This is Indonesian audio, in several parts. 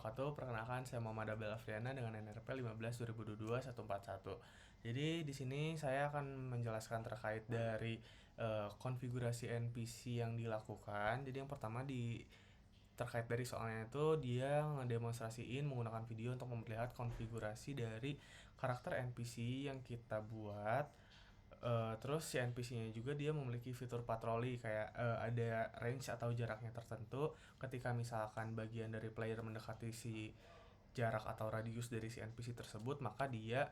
wabarakatuh. Perkenalkan, saya Muhammad Abel Afriana dengan NRP 15/2022-141. Jadi di sini saya akan menjelaskan terkait dari konfigurasi NPC yang dilakukan. Jadi yang pertama terkait dari soalnya itu dia ngedemonstrasiin menggunakan video untuk memperlihat konfigurasi dari karakter NPC yang kita buat. Terus si NPC-nya juga dia memiliki fitur patroli kayak ada range atau jaraknya tertentu. Ketika misalkan bagian dari player mendekati si jarak atau radius dari si NPC tersebut, maka dia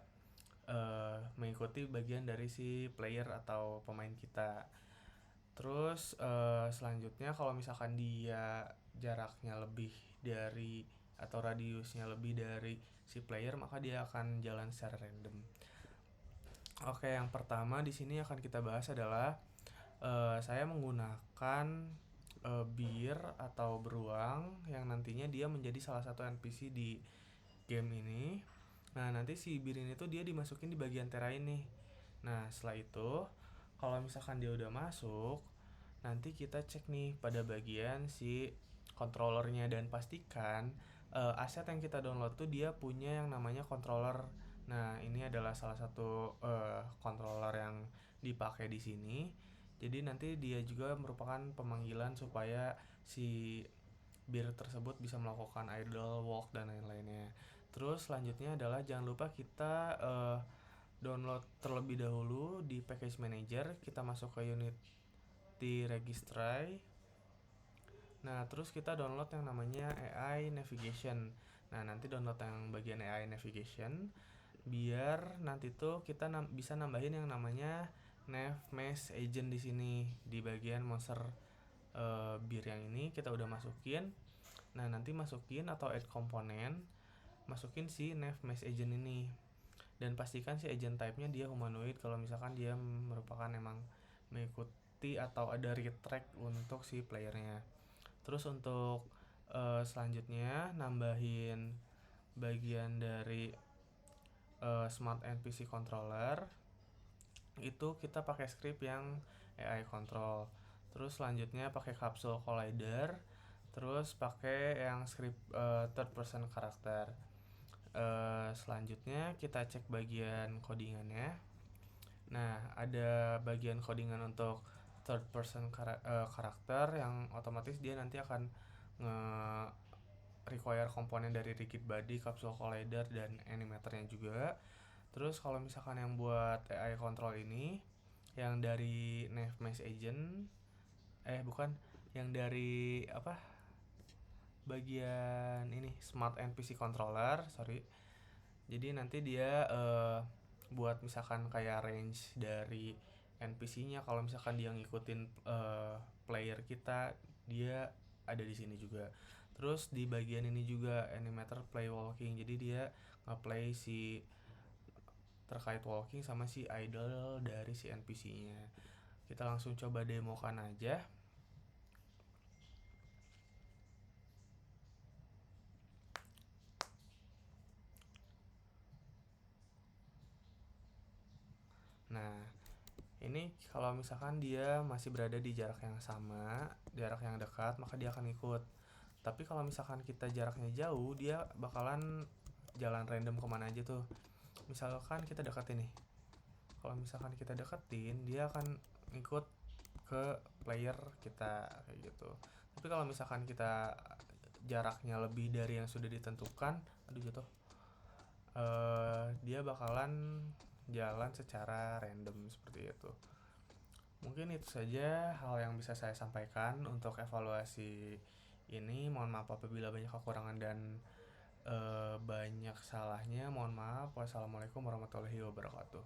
mengikuti bagian dari si player atau pemain kita. Terus selanjutnya kalau misalkan dia jaraknya lebih dari atau radiusnya lebih dari si player, maka dia akan jalan secara random. Oke, yang pertama di sini akan kita bahas adalah saya menggunakan bir atau beruang yang nantinya dia menjadi salah satu NPC di game ini. Nah, nanti si bir ini tuh dia dimasukin di bagian terrain nih. Nah, setelah itu kalau misalkan dia udah masuk, nanti kita cek nih pada bagian si controllernya dan pastikan aset yang kita download tuh dia punya yang namanya controller. Nah, ini adalah salah satu controller yang dipakai di sini. Jadi nanti dia juga merupakan pemanggilan supaya si bir tersebut bisa melakukan idle walk dan lain-lainnya. Terus selanjutnya adalah jangan lupa kita download terlebih dahulu di package manager. Kita masuk ke Unity Registry. Nah, terus kita download yang namanya AI Navigation. Nah, nanti download yang bagian AI Navigation biar nanti tuh kita bisa nambahin yang namanya Nav Mesh Agent di sini di bagian monster bir yang ini kita udah masukin. Nah, nanti masukin atau add komponen, masukin si Nav Mesh Agent ini. Dan pastikan si agent type-nya dia humanoid kalau misalkan dia merupakan emang mengikuti atau ada retract untuk si playernya. Terus untuk selanjutnya nambahin bagian dari Smart NPC Controller itu kita pakai script yang AI control. Terus selanjutnya pakai Capsule Collider. Terus pakai yang script third person karakter. Selanjutnya kita cek bagian codingannya. Nah, ada bagian codingan untuk third person karakter yang otomatis dia nanti akan require komponen dari Rigid Body, Capsule Collider, dan animatornya juga. Terus kalau misalkan yang buat AI control ini yang dari Nav Mesh Agent bukan yang dari bagian ini Smart NPC Controller, sorry. Jadi nanti dia buat misalkan kayak range dari NPC-nya, kalau misalkan dia ngikutin player kita, dia ada di sini juga. Terus di bagian ini juga animator play walking. Jadi dia nge-play si terkait walking sama si idle dari si NPC-nya. Kita langsung coba demokan aja. Nah, ini kalau misalkan dia masih berada di jarak yang sama, jarak yang dekat, maka dia akan ikut. Tapi kalau misalkan kita jaraknya jauh, dia bakalan jalan random kemana aja tuh. Misalkan kita deketin nih. Kalau misalkan kita deketin, dia akan ikut ke player kita kayak gitu. Tapi kalau misalkan kita jaraknya lebih dari yang sudah ditentukan, aduh jatuh. Dia bakalan jalan secara random seperti itu. Mungkin itu saja hal yang bisa saya sampaikan untuk evaluasi ini. Mohon maaf apabila banyak kekurangan dan banyak salahnya. Mohon maaf. Wassalamualaikum warahmatullahi wabarakatuh.